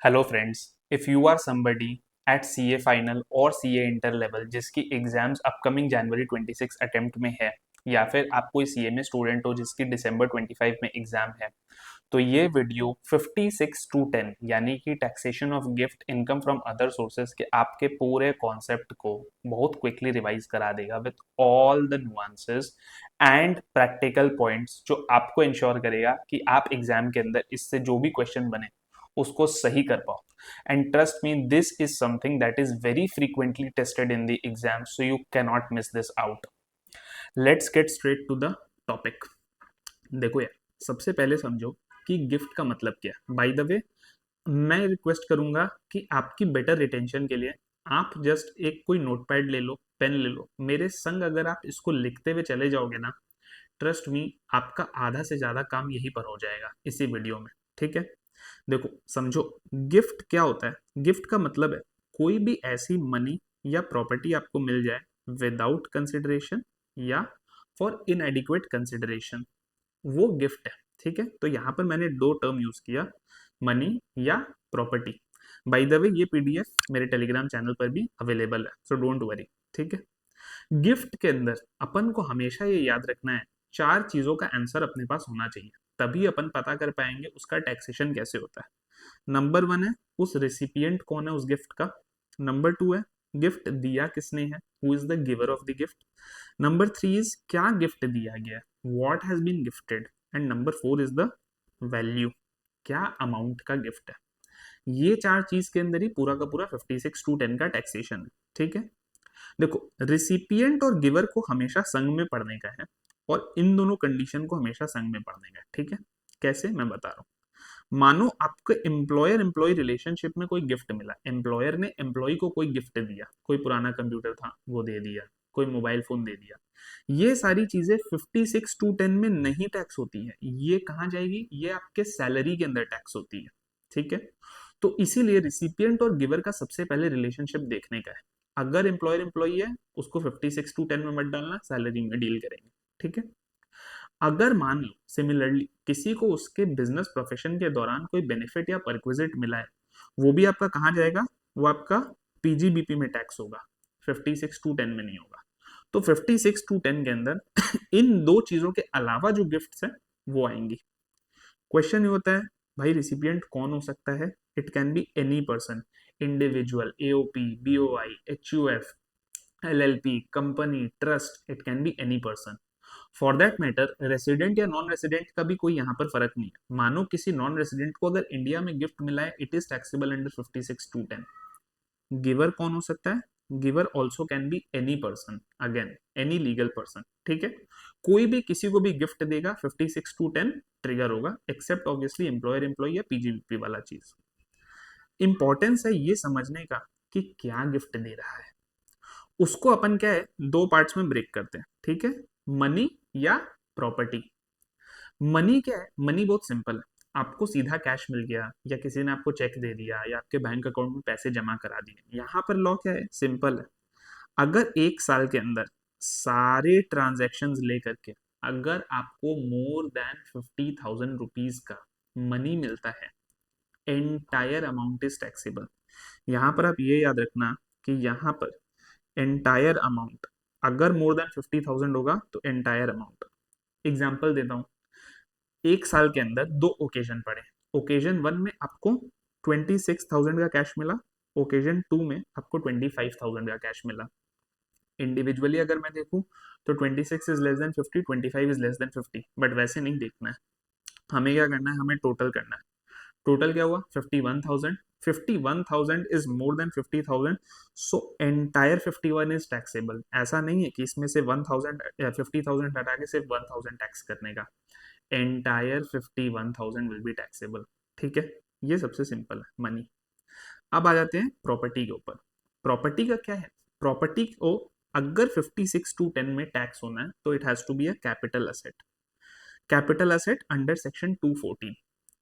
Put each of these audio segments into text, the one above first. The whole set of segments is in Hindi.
Hello friends, if you are somebody at CA final और सीए इंटर लेवल जिसकी एग्जाम्स अपकमिंग जनवरी 26 अटेम्प्ट में है, या फिर आप कोई सीए में स्टूडेंट हो जिसकी दिसंबर 25 में एग्जाम है, तो ये वीडियो 56 टू 10 यानी कि taxation of gift income from other sources के आपके पूरे कॉन्सेप्ट को बहुत क्विकली रिवाइज करा देगा with all the nuances and practical points, जो आपको इंश्योर करेगा कि आप एग्जाम के अंदर इससे जो भी क्वेश्चन बने उसको सही कर पाओ. And trust me, this is something that is very frequently tested in the exam, so you can not miss this out. Let's get straight to the topic. देखो यार, सबसे पहले समझो कि गिफ्ट का मतलब क्या है. बाय द वे, मैं रिक्वेस्ट करूंगा कि आपकी बेटर रिटेंशन के लिए आप जस्ट एक कोई नोटपैड ले लो, पेन ले लो. मेरे संग अगर आप इसको लिखते हुए चले जाओगे ना, ट्रस्ट मी, आपका आधा से ज्यादा काम यहीं पर हो जाएगा इसी वीडियो में. ठीक है, देखो समझो, गिफ्ट क्या होता है. गिफ्ट का मतलब है कोई भी ऐसी मनी या प्रॉपर्टी आपको मिल जाए विदाउट कंसिडरेशन या फॉर इनएडिक्वेट कंसिडरेशन, वो गिफ्ट है. ठीक है, तो यहाँ पर मैंने दो टर्म यूज किया, मनी या प्रॉपर्टी. बाय द वे, ये पीडीएफ मेरे टेलीग्राम चैनल पर भी अवेलेबल है, सो डोंट वरी. ठीक है, गिफ्ट के अंदर अपन को हमेशा ये याद रखना है, चार चीजों का आंसर अपने पास होना चाहिए, तभी अपन पता कर पाएंगे उसका टैक्सेशन कैसे होता है. नंबर वन है उस रेसिपिएंट कौन है उस गिफ्ट का. नंबर टू है गिफ्ट दिया किसने है, who is the giver of the gift. Number three is क्या गिफ्ट दिया गया है, what has been gifted. And number four is the value, क्या अमाउंट का गिफ्ट है. ये चार चीज के अंदर ही पूरा का पूरा 56 टू 10 का टैक्सेशन है. ठीक है, देखो, रिसिपिएंट और गिवर को हमेशा संग में पढ़ने का है, और इन दोनों कंडीशन को हमेशा संग में पढ़ने का है. ठीक है, कैसे मैं बता रहा हूँ. मानो आपको एम्प्लॉयर एम्प्लॉय रिलेशनशिप में कोई गिफ्ट मिला, एम्प्लॉयर ने एम्प्लॉय को कोई गिफ्ट दिया, कोई पुराना कंप्यूटर था वो दे दिया, कोई मोबाइल फोन दे दिया. ये सारी चीजें 56 टू 10 में नहीं टैक्स होती है. ये कहाँ जाएगी, ये आपके सैलरी के अंदर टैक्स होती है. ठीक है, तो इसीलिए रिसिपिएंट और गिवर का सबसे पहले रिलेशनशिप देखने का है. अगर एम्प्लॉयर एम्प्लॉई है, उसको 56 टू 10 में मत डालना, सैलरी में डील करेंगे. ठीक है, अगर मान लो सिमिलरली किसी को उसके बिजनेस प्रोफेशन के दौरान कोई बेनिफिट या परक्विजिट मिला है, वो भी आपका कहाँ जाएगा, वो आपका पीजीबीपी में टैक्स होगा, 56 टू 10 में नहीं होगा. तो 56 टू 10 के अंदर इन दो चीजों के अलावा जो गिफ्ट्स हैं वो आएंगी. क्वेश्चन ये होता है, भाई रिसिपिएंट कौन हो सकता है. It can be any person, individual, AOP, BOI, HUF, LLP, company, trust, it can be any person. For that matter, resident या नॉन रेसिडेंट का भी कोई यहाँ पर फर्क नहीं है. मानो किसी नॉन रेसिडेंट को अगर इंडिया में गिफ्ट मिला है, it is taxable under 56 two 10. Giver कौन हो सकता है, giver also can be any person, again any legal person. ठीक है, कोई भी किसी को भी गिफ्ट देगा 56 टू 10 ट्रिगर होगा, एक्सेप्ट ऑब्वियसली एम्प्लॉयर एम्प्लॉय या पीजीबीपी वाला चीज. इंपॉर्टेंस है ये समझने का कि क्या गिफ्ट दे रहा है. उसको अपन क्या है, दो पार्ट्स में ब्रेक करते हैं. ठीक है, मनी या प्रॉपर्टी. मनी क्या है, मनी बहुत सिंपल है. आपको सीधा कैश मिल गया, या किसी ने आपको चेक दे दिया, या आपके बैंक अकाउंट में पैसे जमा करा दिए. यहाँ पर लॉ क्या है, सिंपल है. अगर एक साल के अंदर सारे ट्रांजेक्शन्स लेकर के अगर आपको मोर देन 50,000 रुपीज का मनी मिलता है, एंटायर अमाउंट इज टैक्सेबल. यहाँ पर आप ये याद रखना कि यहाँ पर एंटायर अमाउंट अगर मोर देन 50,000 होगा तो एंटायर अमाउंट. एग्जाम्पल देता हूँ, एक साल के अंदर दो ओकेजन पड़े. ओकेजन वन में आपको 26,000 का कैश मिला, ओकेजन टू में आपको 25,000 का कैश मिला. इंडिविजुअली अगर मैं देखूं तो 26 is less than 50, 25 is less than 50, but वैसे नहीं देखना है. हमें क्या करना है, हमें टोटल करना है. टोटल क्या हुआ, 51,000. 51,000 is more than 50,000, so entire 51 is taxable. ऐसा नहीं है कि इसमें से 1,000 या 50,000 हटा के सिर्फ 1,000 टैक्स करने का. Entire 51,000 will be taxable. ठीक है, ये सबसे सिंपल है मनी. अब आ जाते हैं प्रॉपर्टी के ऊपर. प्रॉपर्टी का क्या है, प्रॉपर्टी को अगर 56 टू 10 में टैक्स होना है तो it has to be a capital asset. Capital asset under section 214.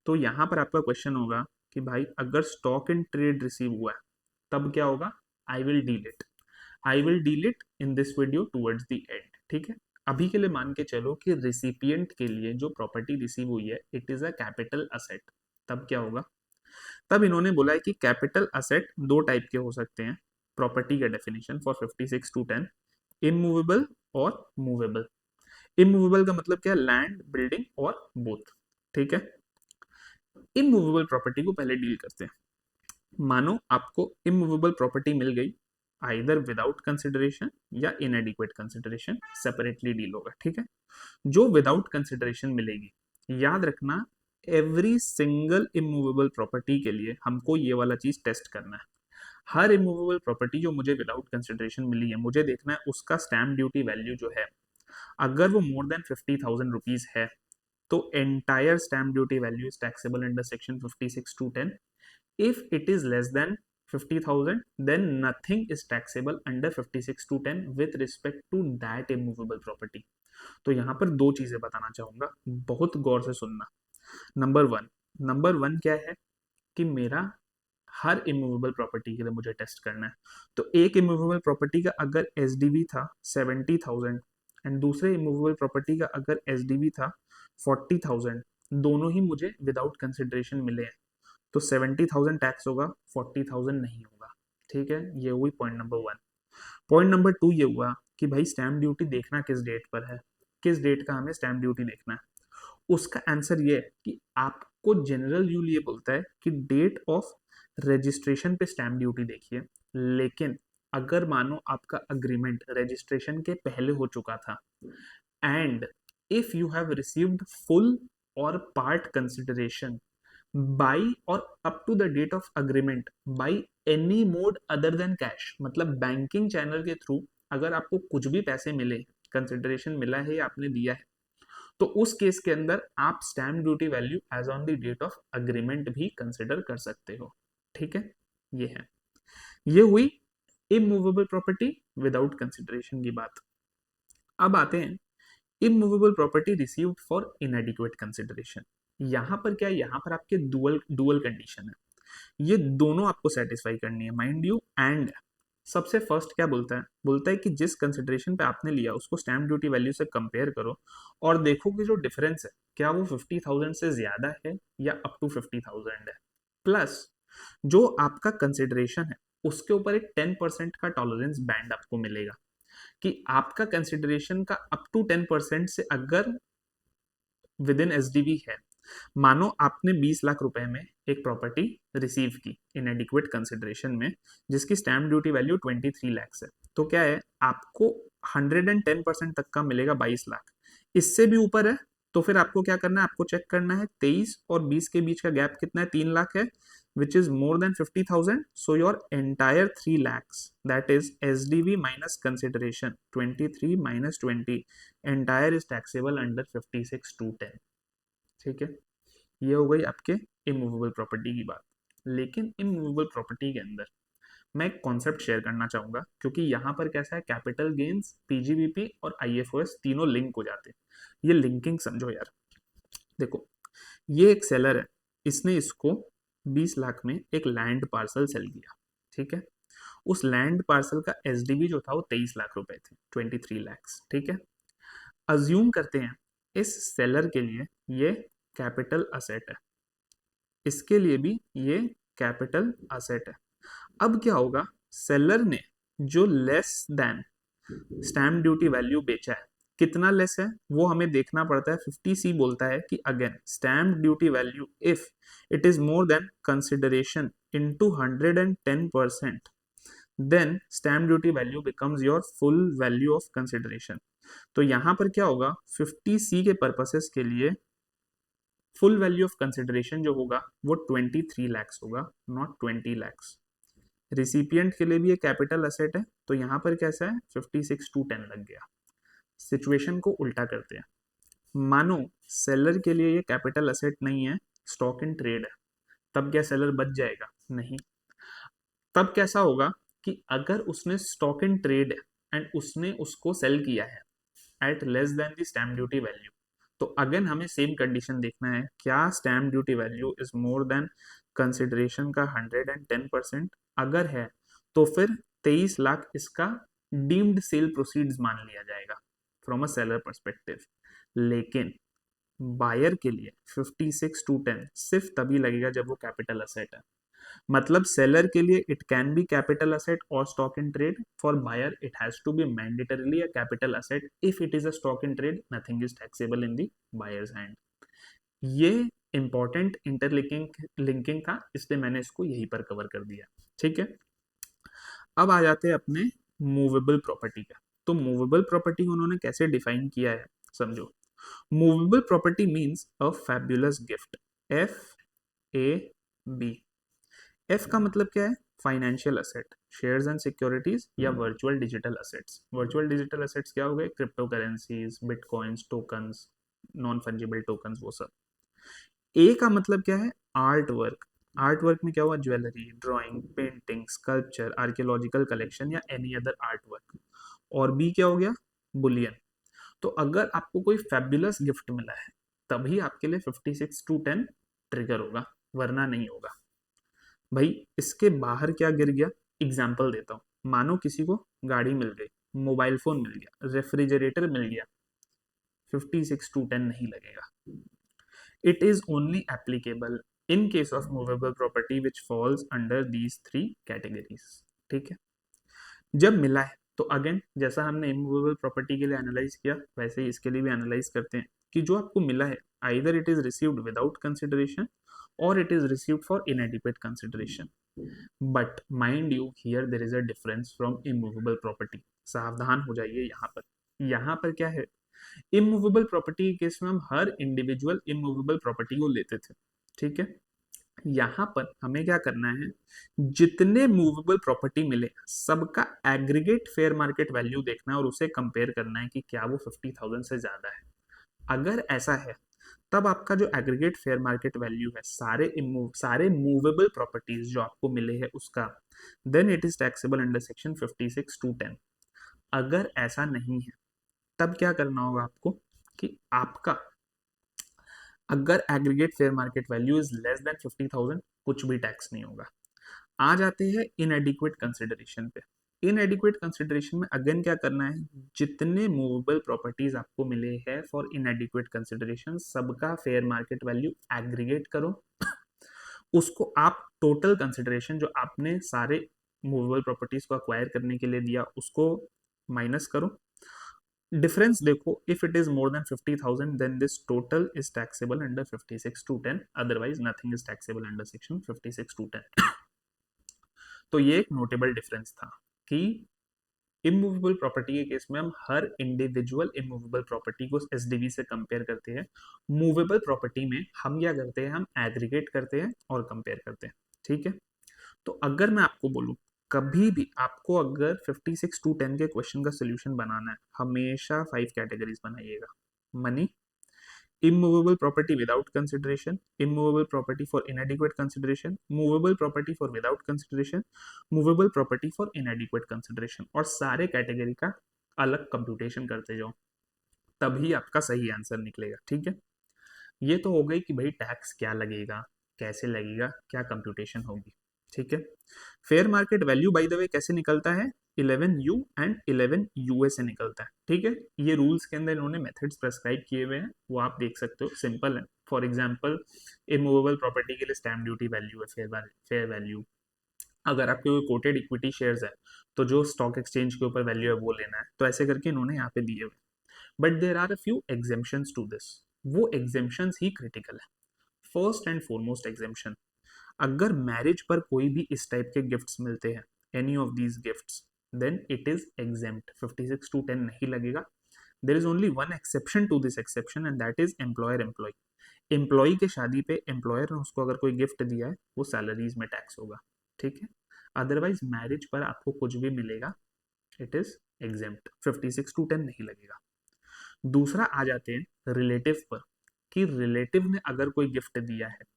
तो यहां पर आपका क्वेश्चन होगा कि भाई अगर स्टॉक इन ट्रेड रिसीव हुआ है तब क्या होगा. I will deal it, I will deal it in this video towards the end. ठीक है, अभी के लिए मान के चलो कि रिसिपिएंट के लिए जो प्रॉपर्टी रिसीव हुई है it is a capital asset. तब क्या होगा, तब इन्होंने बोला है कि कैपिटल असेट दो टाइप के हो सकते हैं प्रॉपर्टी का डेफिनेशन फॉर 56(2)(10), इमूवेबल और मूवेबल। इमूवेबल का मतलब क्या है, लैंड, बिल्डिंग और बोथ। ठीक है, इमूवेबल प्रॉपर्टी को पहले डील करते हैं। मानो आपको इमूवेबल प्रॉपर्टी मिल गई, आइदर विदाउट कंसिडरेशन या इनएडिक्वेट कंसिडरेशन, सेपरेटली डील होगा। ठीक है, जो विदाउट कंसिडरेशन मिलेगी, याद रखना एवरी सिंगल इमूवेबल प्रॉपर्टी के लिए हमको ये वाला चीज टेस्ट करना है। हर इमूवेबल प्रॉपर्टी जो मुझे विदाउट कंसिडरेशन मिली है, मुझे देखना है उसका स्टैम्प ड्यूटी वैल्यू जो है, अगर वो मोर देन 50,000 रुपीज है तो entire stamp duty value is taxable under section 56(2)(10). If it is less than 50,000, then nothing is taxable under 56(2)(10) with respect to that immovable property. तो यहाँ पर दो चीजें बताना चाहूंगा, बहुत गौर से सुनना। नंबर वन क्या है कि मेरा हर इमूवेबल प्रॉपर्टी के लिए मुझे टेस्ट करना है। तो एक इमूवेबल प्रॉपर्टी का अगर एसडीवी था 70,000 एंड दूसरे इमूवेबल प्रॉपर्टी का अगर एसडीवी था 40,000, दोनों ही मुझे विदाउट कंसिडरेशन मिले हैं, तो 70,000 टैक्स होगा, 40,000 नहीं होगा। ठीक है, ये हुई पॉइंट नंबर 1। पॉइंट नंबर 2 ये हुआ कि भाई स्टैम्प ड्यूटी देखना किस डेट पर है, किस डेट का हमें स्टैम्प ड्यूटी देखना है। उसका आंसर ये है कि आपको जनरल रूल ये बोलता है कि डेट ऑफ रजिस्ट्रेशन पे स्टैम्प ड्यूटी देखिए, लेकिन अगर मानो आपका अग्रीमेंट रजिस्ट्रेशन के पहले हो चुका था and if you have received full or part consideration by or up to the date of agreement by any mode other than cash, मतलब बैंकिंग चैनल के थ्रू अगर आपको कुछ भी पैसे मिले, कंसिडरेशन मिला है या आपने दिया है, तो उस केस के अंदर आप stamp duty value as on the date of agreement भी कंसिडर कर सकते हो। ठीक है, ये है, ये हुई इमूवेबल प्रॉपर्टी विदाउट कंसिडरेशन की बात। अब आते हैं immovable property received for inadequate consideration. यहां पर क्या है, यहां पर आपके डुअल डुअल कंडीशन है, ये दोनों आपको सेटिस्फाई करनी है माइंड यू। एंड सबसे फर्स्ट क्या बोलता है कि जिस कंसिडरेशन पे आपने लिया उसको स्टैम्प ड्यूटी वैल्यू से कंपेयर करो और देखो कि जो डिफरेंस है क्या वो 50,000 से ज्यादा है या अप टू 50,000 है, प्लस जो आपका कंसिडरेशन है उसके ऊपर एक 10% का टॉलरेंस बैंड आपको मिलेगा कि आपका कंसिडरेशन का अप टू 10% से अगर विद इन एसडीवी है, मानो आपने 20 लाख रुपए में एक प्रॉपर्टी रिसीव की इनएडिक्वेट कंसिडरेशन में, जिसकी स्टैम्प ड्यूटी वैल्यू 23 लाख है, तो क्या है आपको 110% तक का मिलेगा 22 लाख। इससे भी ऊपर है तो फिर आपको क्या करना है, आपको चेक करना है 23 और 20 के बीच का गैप कितना है, 3 लाख है, which is more than 50,000. So your entire 3 lakhs, that is SDV minus consideration, 23 minus 20, entire is taxable under 56(2)(10). ठीक है, ये हो गई आपके इमूवेबल प्रॉपर्टी की बात। लेकिन इमूवेबल प्रॉपर्टी के अंदर मैं एक कॉन्सेप्ट शेयर करना चाहूंगा, क्योंकि यहाँ पर कैसा है, कैपिटल गेन्स, पीजीबीपी और आईएफओएस तीनों लिंक हो जाते हैं। ये लिंकिंग समझो यार। देखो, ये एक सेलर है, इसने इसको 20 लाख में एक लैंड पार्सल सेल किया। ठीक है, उस लैंड पार्सल का एसडीवी जो था वो 23 लाख रुपए थे, 23 लैक्स। ठीक है, अज्यूम करते हैं इस सेलर के लिए ये कैपिटल असेट है, इसके लिए भी ये कैपिटल असेट है। अब क्या होगा, सेलर ने जो less than stamp duty value बेचा है, कितना लेस है वो हमें देखना पड़ता है। 50C बोलता है कि again stamp duty value if it is more than consideration into 110%, then stamp duty value becomes your full value of consideration. तो यहां पर क्या होगा, 50C के पर्पसेस के लिए फुल वैल्यू ऑफ कंसिडरेशन जो होगा वो 23 लैक्स होगा, नॉट 20 लैक्स। रिसिपिएंट के लिए भी ये कैपिटल असेट है, तो यहां पर कैसा है, 56(2)(10) लग गया। सिचुएशन को उल्टा करते हैं, मानो सेलर के लिए ये कैपिटल असेट नहीं है, स्टॉक इन ट्रेड है, तब क्या सेलर बच जाएगा? नहीं। तब कैसा होगा कि अगर उसने स्टॉक इन ट्रेड है एंड उसने उसको सेल किया है at less than the stamp duty value, तो अगेन हमें सेम कंडीशन देखना है, क्या stamp duty value is more than consideration का 110%। अगर है तो फिर 23 लाख इसका डीम्ड सेल प्रोसीड्स मान लिया जाएगा फ्रॉम अ सेलर पर्सपेक्टिव। लेकिन बायर के लिए 56(2)(10) सिर्फ तभी लगेगा जब वो कैपिटल असेट है। मतलब सेलर के लिए it can be capital asset or stock in trade, for buyer it has to be mandatorily a capital asset, if it is a stock in trade nothing is taxable in the buyer's hand. ये इंपॉर्टेंट इंटरलिंकिंग लिंकिंग था, इसलिए मैंने इसको यहीं पर कवर कर दिया। ठीक है, अब आ जाते हैं अपने मूवेबल प्रॉपर्टी का। तो मूवेबल प्रॉपर्टी उन्होंने कैसे डिफाइन किया है, समझो। Movable property means a fabulous gift, F A B. F का मतलब क्या है, financial asset, shares and securities या virtual digital assets. Virtual digital assets क्या हो गए, crypto currencies, bitcoins, tokens, non fungible tokens, वो सब। ए का मतलब क्या है, आर्ट वर्क। आर्ट वर्क में क्या हुआ, jewellery, drawing, painting, sculpture, archaeological collection या एनी अदर आर्ट वर्क। और बी क्या हो गया, बुलियन। तो अगर आपको कोई फैबुलस गिफ्ट मिला है तभी आपके लिए 56 to 10 ट्रिगर होगा, वरना नहीं होगा। भाई इसके बाहर क्या गिर गया, एग्जाम्पल देता हूँ। मानो किसी को गाड़ी मिल गई, मोबाइल फोन मिल गया, रेफ्रिजरेटर मिल गया, 56 to 10 नहीं लगेगा। It is only applicable in case of movable property which falls under these three categories। ठीक है, जब मिला है तो अगेन जैसा हमने इमूवेबल प्रॉपर्टी के लिए एनालाइज किया वैसे ही इसके लिए भी एनालाइज करते हैं कि जो आपको मिला है either it is received without consideration or it is received for inadequate consideration. But mind you here there is a difference from immovable property. सावधान हो जाइए यहाँ पर। यहाँ पर क्या है, इमूवेबल प्रॉपर्टी के केस में हम हर इंडिविजुअल इमूवेबल प्रॉपर्टी को लेते थे। ठीक है, यहां पर हमें क्या करना है, जितने मूवेबल प्रॉपर्टी मिले सबका एग्रीगेट फेयर मार्केट वैल्यू देखना है और उसे कंपेयर करना है कि क्या वो 50,000 से ज्यादा है। अगर ऐसा है तब आपका जो एग्रीगेट फेयर मार्केट वैल्यू है सारे मूवेबल प्रॉपर्टीज जो आपको मिले हैं उसका, then it is taxable under section 56 to 10। अगर ऐसा नहीं है तब क्या करना होगा आपको कि आपका अगर aggregate fair market value is less than 50,000 कुछ भी टैक्स नहीं होगा। आ जाते हैं इनएडिक्वेट कंसिडरेशन पे। इनएडिक्वेट कंसिडरेशन में अगेन क्या करना है, जितने मूवेबल प्रॉपर्टीज आपको मिले हैं फॉर इनएडिक्वेट कंसिडरेशन सबका फेयर मार्केट वैल्यू एग्रीगेट करो, उसको आप टोटल कंसिडरेशन जो आपने सारे मूवेबल प्रॉपर्टीज को अक्वायर करने के लिए दिया उसको माइनस करो। डिफरेंस देखो, if it is more than 50,000 then this total is taxable under 56 to 10, otherwise nothing is taxable under section 56 to 10। तो ये एक नोटेबल डिफरेंस था कि इमूवेबल प्रॉपर्टी के केस में हम हर इंडिविजुअल इमूवेबल प्रॉपर्टी को एसडीवी से कंपेयर करते हैं। मूवेबल प्रॉपर्टी में हम क्या करते हैं, हम एग्रीगेट करते हैं और कंपेयर करते हैं। ठीक है, तो अगर मैं आपको बोलूं कभी भी आपको अगर 56 to 10 के क्वेश्चन का सोल्यूशन बनाना है हमेशा 5 कैटेगरीज बनाइएगा। Money, immovable property without consideration, immovable property for inadequate consideration, movable property for without consideration, movable property for inadequate consideration, और सारे कैटेगरी का अलग कंप्यूटेशन करते जाओ, तभी आपका सही आंसर निकलेगा। ठीक है, ये तो हो गई कि भाई टैक्स क्या लगेगा, कैसे लगेगा, क्या कंप्यूटेशन होगी। ठीक है, fair market value by the way कैसे निकलता है, 11U एंड 11UA से निकलता है। ठीक है, ये रूल्स के अंदर इन्होंने मेथड्स प्रेस्क्राइब किए हुए हैं, वो आप देख सकते हो, सिंपल है। फॉर एग्जांपल इमूवेबल प्रॉपर्टी के लिए स्टैम्प ड्यूटी वैल्यू है फेयर वैल्यू। अगर आपके कोई कोटेड इक्विटी शेयर्स है तो जो स्टॉक एक्सचेंज के ऊपर वैल्यू है वो लेना है, तो ऐसे करके इन्होंने यहाँ पे दिए हुए। But there are a few exemptions to this, वो एग्जेम्पशंस ही क्रिटिकल है। फर्स्ट एंड फॉरमोस्ट एग्जेम्पशन, अगर मैरिज पर कोई भी इस टाइप के गिफ्ट्स मिलते हैं, any of these gifts, then it is exempt, 56 to 10 नहीं लगेगा। There is only one exception to this exception and that is employer employee. Employee के शादी पे एम्प्लॉयर ने उसको अगर कोई गिफ्ट दिया है वो सैलरीज में टैक्स होगा। ठीक है, अदरवाइज मैरिज पर आपको कुछ भी मिलेगा इट इज एग्जेम्प्ट, 56 to 10 नहीं लगेगा। दूसरा आ जाते हैं रिलेटिव पर, कि रिलेटिव ने अगर कोई गिफ्ट दिया है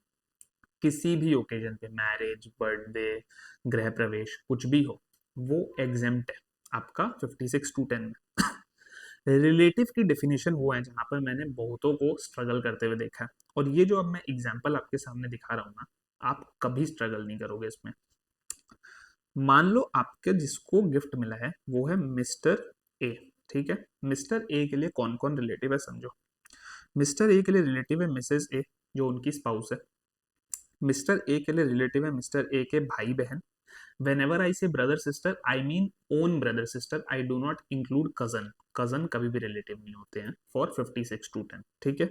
किसी भी ओकेजन पे, मैरिज, बर्थडे, गृह प्रवेश, कुछ भी हो, वो एग्जेम्प्ट है आपका 56 to 10 में। रिलेटिव की डेफिनेशन वो है जहां पर मैंने बहुतों को स्ट्रगल करते हुए देखा है, और ये जो अब मैं एग्जाम्पल आपके सामने दिखा रहा हूँ ना, आप कभी स्ट्रगल नहीं करोगे इसमें। मान लो आपके जिसको गिफ्ट मिला है वो है मिस्टर ए। ठीक है, मिस्टर ए के लिए कौन कौन रिलेटिव है समझो। मिस्टर ए के लिए रिलेटिव है मिसेस ए जो उनकी स्पाउस है। मिस्टर ए के लिए रिलेटिव है मिस्टर ए के भाई बहन. Whenever I say brother sister, I mean own brother sister. I do not include cousin. cousin कभी भी रिलेटिव नहीं होते हैं फॉर 56 to 10. ठीक है.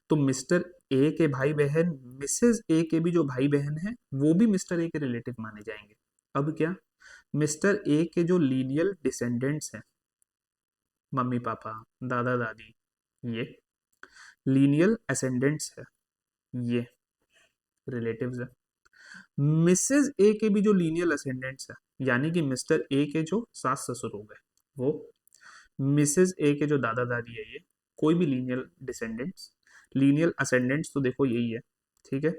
तो मिस्टर ए के भाई बहन, मिसेज ए के भी जो भाई बहन है वो भी मिस्टर ए के रिलेटिव माने जाएंगे. अब क्या, मिस्टर ए के जो लीनियल डिसेंडेंट्स हैं, मम्मी पापा, दादा दादी, ये लीनियल असेंडेंट्स है, ये रिलेटिव्स है. मिसेज ए के भी जो लीनियल असेंडेंट्स है, यानी कि मिस्टर ए के जो सास ससुर हो गए वो, मिसेज ए के जो दादा दादी है, ये कोई भी लीनियल डिसेंडेंट्स, लीनियल असेंडेंट्स तो देखो यही है. ठीक है,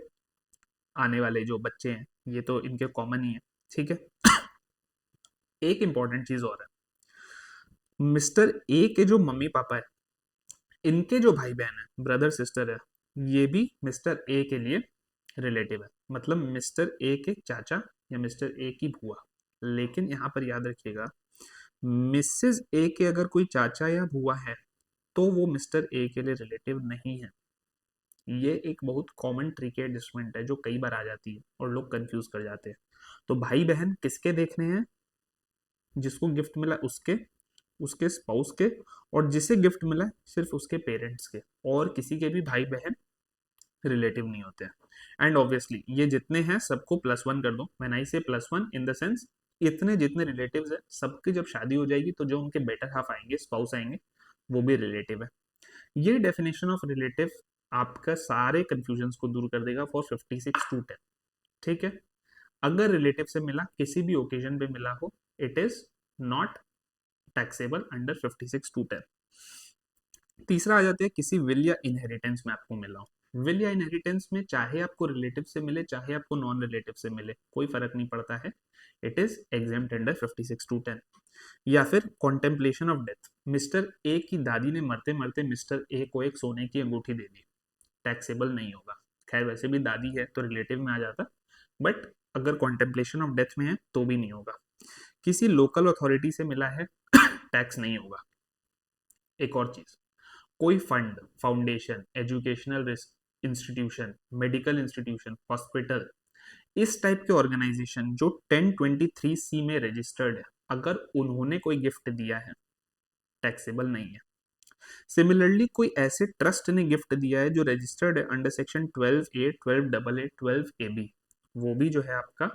आने वाले जो बच्चे हैं ये तो इनके कॉमन ही है. ठीक है. एक इंपॉर्टेंट चीज और है, मिस्टर ए के जो मम्मी पापा है, इनके जो भाई बहन है, ब्रदर सिस्टर है, ये भी मिस्टर ए के लिए रिलेटिव है. मतलब मिस्टर ए के चाचा या मिस्टर ए की बुआ. लेकिन यहां पर याद रखिएगा, मिसेज ए के अगर कोई चाचा या बुआ है तो वो मिस्टर ए के लिए रिलेटिव नहीं है. ये एक बहुत कॉमन ट्रिकी एडजस्टमेंट है जो कई बार आ जाती है और लोग कंफ्यूज कर जाते हैं. तो भाई बहन किसके देखने हैं, जिसको गिफ्ट मिला उसके, उसके स्पाउस के, और जिसे गिफ्ट मिला सिर्फ उसके पेरेंट्स के, और किसी के भी भाई बहन रिलेटिव नहीं होते हैं. एंड ऑब्वियसली ये जितने हैं सबको +1 कर दो. व्हेन आई से +1 इन द सेंस, इतने जितने रिलेटिव्स है सबकी जब शादी हो जाएगी तो जो उनके बेटर हाफ आएंगे, स्पाउस आएंगे, वो भी रिलेटिव है. ये डेफिनेशन ऑफ रिलेटिव आपका सारे कंफ्यूजन को दूर कर देगा फॉर 56 to 10. ठीक है. अगर रिलेटिव से मिला, किसी भी ओकेजन पे मिला हो, it is not taxable under 56 to 10. तीसरा आ जाते हैं किसी विल या इनहेरिटेंस में आपको मिला हो. विल या इनहेरिटेंस में चाहे आपको रिलेटिव से मिले चाहे आपको नॉन रिलेटिव से मिले, कोई फर्क नहीं पड़ता है, it is exempt under 56 to 10. या फिर contemplation of death, mister A की दादी ने मरते मरते मिस्टर ए को एक सोने की अंगूठी दे दी, टैक्सेबल नहीं होगा. खैर वैसे भी दादी है तो रिलेटिव में आ जाता, बट अगर कॉन्टेम्पलेशन ऑफ डेथ में है तो भी नहीं होगा. किसी लोकल अथॉरिटी से मिला है, टैक्स नहीं होगा. एक और चीज, कोई fund, foundation, educational institution, medical institution, hospital, इस टाइप के ऑर्गेनाइजेशन जो 1023C में रजिस्टर्ड है, अगर उन्होंने कोई गिफ्ट दिया है, टैक्सेबल नहीं है. सिमिलरली कोई ऐसे ट्रस्ट ने गिफ्ट दिया है जो रजिस्टर्ड है under section 12A, 12AA, 12AB, वो भी जो है आपका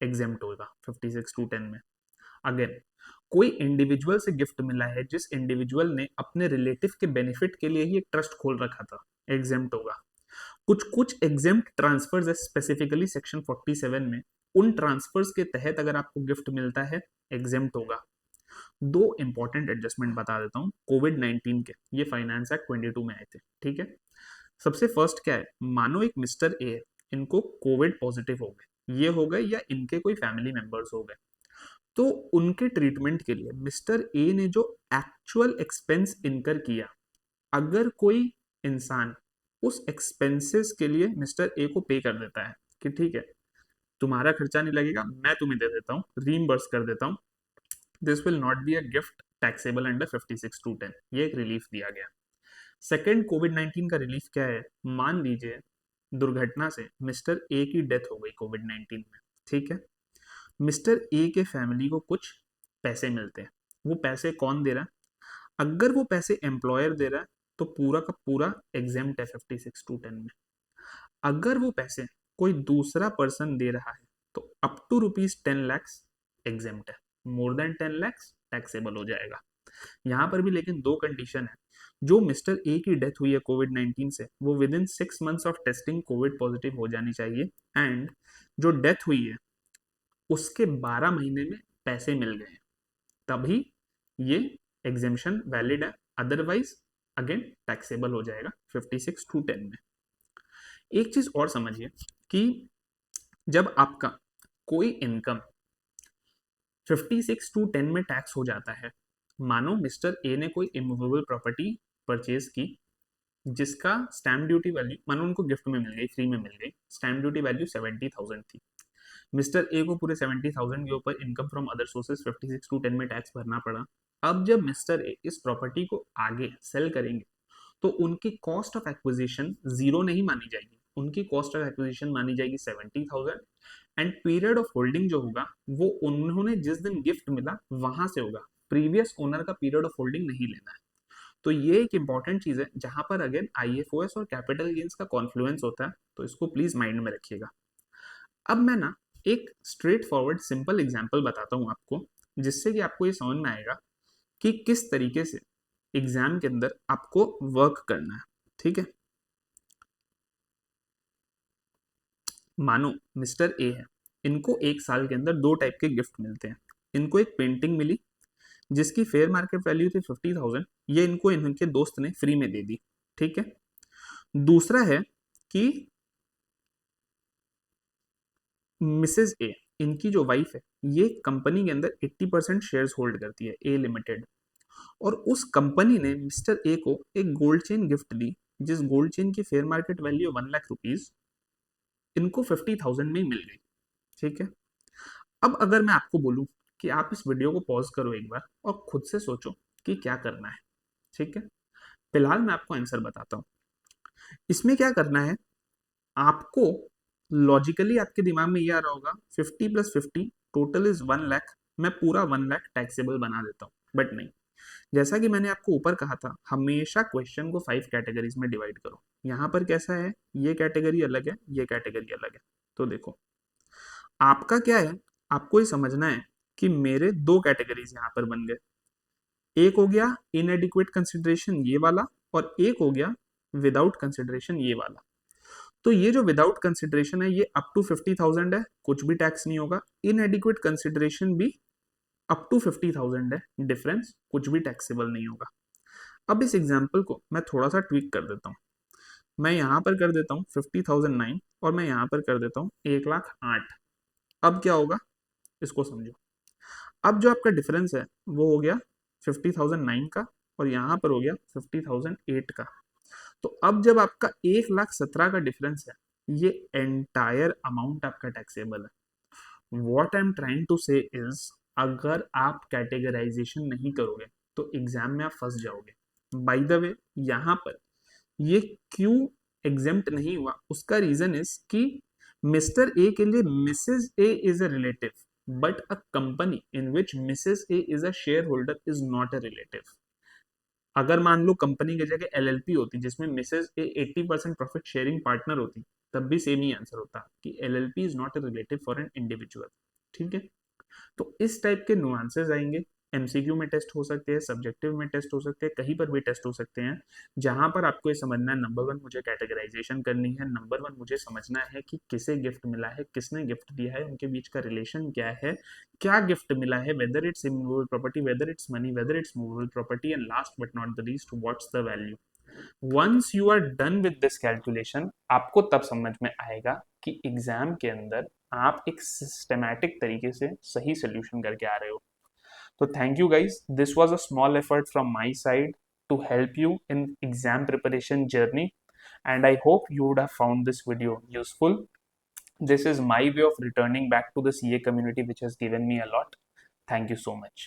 एग्जेम्प्ट होगा 56 to 10 में. अगेन, कोई इंडिविजुअल से गिफ्ट मिला है जिस इंडिविजुअल ने अपने रिलेटिव के बेनिफिट के लिए ही एक ट्रस्ट खोल रखा था, एग्जेम्प्ट होगा. कुछ कुछ एग्जेम्प्ट ट्रांसफर्स है स्पेसिफिकली सेक्शन 47 में, उन ट्रांसफर्स के तहत अगर आपको गिफ्ट मिलता है, एग्जेम्प्ट होगा. दो इंपॉर्टेंट एडजस्टमेंट बता देता हूँ कोविड-19 के, ये फाइनेंस एक्ट 22 में आए थे. ठीक है. सबसे फर्स्ट क्या है, मानो एक मिस्टर ए है, इनको कोविड पॉजिटिव हो गए, ये हो गए या इनके कोई फैमिली मेंबर्स हो गए, तो उनके ट्रीटमेंट के लिए मिस्टर ए ने जो एक्चुअल एक्सपेंस इनकर किया, अगर कोई इंसान उस एक्सपेंसेस के लिए मिस्टर ए को पे कर देता है कि ठीक है तुम्हारा खर्चा नहीं लगेगा, मैं तुम्हें दे देता हूँ, रीइंबर्स कर देता हूँ, this will not be a gift taxable under 56 to 10. ये एक रिलीफ दिया गया. सेकेंड कोविड-19 का रिलीफ क्या है, मान लीजिए दुर्घटना से मिस्टर ए की डेथ हो गई कोविड-19 में. ठीक है. मिस्टर ए के फैमिली को कुछ पैसे मिलते हैं, वो पैसे कौन दे रहा है, अगर वो पैसे एम्प्लॉयर दे रहा है तो पूरा का पूरा एग्जेम्प्ट है 56 to 10 में. अगर वो पैसे कोई दूसरा पर्सन दे रहा है तो अप टू ₹10 लाख एग्जेम्प्ट है, मोर देन 10 लाख टैक्सेबल हो जाएगा. यहाँ पर भी लेकिन दो कंडीशन है, जो मिस्टर ए की डेथ हुई है कोविड-19 से, वो with in 6 months of testing Covid positive हो जानी चाहिए, एंड जो डेथ हुई है उसके 12 महीने में पैसे मिल गए हैं, तभी ये एग्जेम्पशन वैलिड है. अदरवाइज अगेन टैक्सेबल हो जाएगा 56 to 10 में. एक चीज और समझिए कि जब आपका कोई इनकम 56 to 10 में टैक्स हो जाता है, मानो मिस्टर ए ने कोई इमूवेबल प्रॉपर्टी परचेज की जिसका स्टैम्प ड्यूटी वैल्यू, मानो उनको गिफ्ट में मिल गई, फ्री में मिल गई, स्टैम्प ड्यूटी वैल्यू 70,000 थी, मिस्टर ए को पूरे 70,000 के ऊपर income from other sources 56 to 10 में टैक्स भरना पड़ा. अब जब मिस्टर ए इस प्रॉपर्टी को आगे सेल करेंगे तो उनकी कॉस्ट ऑफ एक्विजिशन जीरो नहीं मानी जाएगी, उनकी कॉस्ट ऑफ एक्विजिशन मानी जाएगी 70,000 एंड पीरियड ऑफ होल्डिंग जो होगा वो उन्होंने जिस दिन गिफ्ट मिला वहां से होगा, प्रीवियस ओनर का पीरियड ऑफ होल्डिंग नहीं लेना है। तो ये एक इंपॉर्टेंट चीज है जहां पर अगेन आईएफओएस और कैपिटल गेन्स का कॉन्फ्लुएंस होता है, तो इसको प्लीज माइंड में रखिएगा। अब मैं ना एक स्ट्रेट फॉरवर्ड सिंपल एग्जाम्पल बताता हूँ आपको, जिससे कि आपको ये समझ में आएगा कि किस तरीके से एग्जाम के अंदर आपको वर्क करना है। ठीक है, मानो मिस्टर ए है, इनको एक साल के अंदर दो टाइप के गिफ्ट मिलते हैं। इनको एक पेंटिंग मिली जिसकी फेयर मार्केट वैल्यू थी 50,000, ये इनको इनके दोस्त ने फ्री में दे दी। ठीक है, दूसरा है कि मिसेज ए, इनकी जो वाइफ है, ये कंपनी के अंदर 80% शेयर्स होल्ड करती है, ए लिमिटेड, और उस कंपनी ने मिस्टर ए को एक गोल्ड चेन गिफ्ट दी, जिस गोल्ड चेन की fair market value 1 lakh rupees इनको 50,000 में ही मिल गई। ठीक है, अब अगर मैं आपको बोलूं कि आप इस वीडियो को पॉज करो एक बार और खुद से सोचो कि क्या करना है। ठीक है, फिलहाल मैं आपको आंसर बताता हूं। इसमें क्या करना है, आपको लॉजिकली आपके दिमाग में ये आ रहा होगा 50 + 50 टोटल इज 1 लाख, मैं पूरा 1 लाख टैक्सेबल बना देता हूँ, बट नहीं। जैसा कि मैंने आपको ऊपर कहा था, हमेशा क्वेश्चन को 5 कैटेगरीज में डिवाइड करो। यहाँ पर कैसा है, ये कैटेगरी अलग है, ये कैटेगरी अलग है। तो देखो आपका क्या है, आपको ये समझना है कि मेरे दो कैटेगरीज यहाँ पर बन गए। एक हो गया इनएडिक्वेट कंसिडरेशन ये वाला, और एक हो गया विदाउट कंसिडरेशन ये वाला। तो ये जो विदाउट कंसिडरेशन है ये अप टू 50,000 है, कुछ भी टैक्स नहीं होगा। इनएडिक्वेट कंसिडरेशन भी अप टू 50,000 है, डिफरेंस कुछ भी टैक्सेबल नहीं होगा। अब इस एग्जाम्पल को मैं थोड़ा सा ट्विक कर देता हूँ, मैं यहाँ पर कर देता हूँ 50,009 और मैं यहाँ पर कर देता हूँ 1,08,000। अब क्या होगा इसको समझो। अब जो आपका डिफरेंस है वो हो गया 50,009 का, और यहाँ पर हो गया 50,008 का। तो अब जब आपका 1,17,000 का डिफरेंस है, ये एंटायर अमाउंट आपका टैक्सेबल है। What I am trying to say is, अगर आप कैटेगराइजेशन नहीं करोगे तो एग्जाम में आप फंस जाओगे। बाय द वे, यहाँ पर ये क्यों एग्जेम्प्ट नहीं हुआ, उसका रीजन इज कि मिस्टर ए के लिए Mrs A is a relative, but a company in which Mrs A is a shareholder is not a relative. अगर मान लो कंपनी की जगह एलएलपी होती जिसमें Mrs A 80% profit sharing partner होती, तब भी सेम ही आंसर होता कि LLP is not a relative for an individual. ठीक है, तो इस टाइप के नुआंसेस आएंगे। एमसीक्यू में टेस्ट हो सकते हैं, सब्जेक्टिव में टेस्ट हो सकते हैं, कहीं पर भी टेस्ट हो सकते हैं, जहां पर आपको ये समझना है नंबर 1 मुझे कैटेगराइजेशन करनी है, नंबर 1 मुझे समझना है कि किसे गिफ्ट मिला है, किसने गिफ्ट दिया है, उनके बीच का रिलेशन क्या है, क्या गिफ्ट मिला है, whether it's immovable property, whether it's money, whether it's movable property, and last but not the least what's the value. Once you are done with this calculation, आपको तब समझ में आएगा कि एग्जाम के अंदर आप एक सिस्टमैटिक तरीके से सही सोल्यूशन करके आ रहे हो। तो thank you guys. This was a small effort from my side to help you in exam preparation journey, and I hope you would have found this video useful. This is my way of returning back to the CA community which has given me a lot. Thank you so much.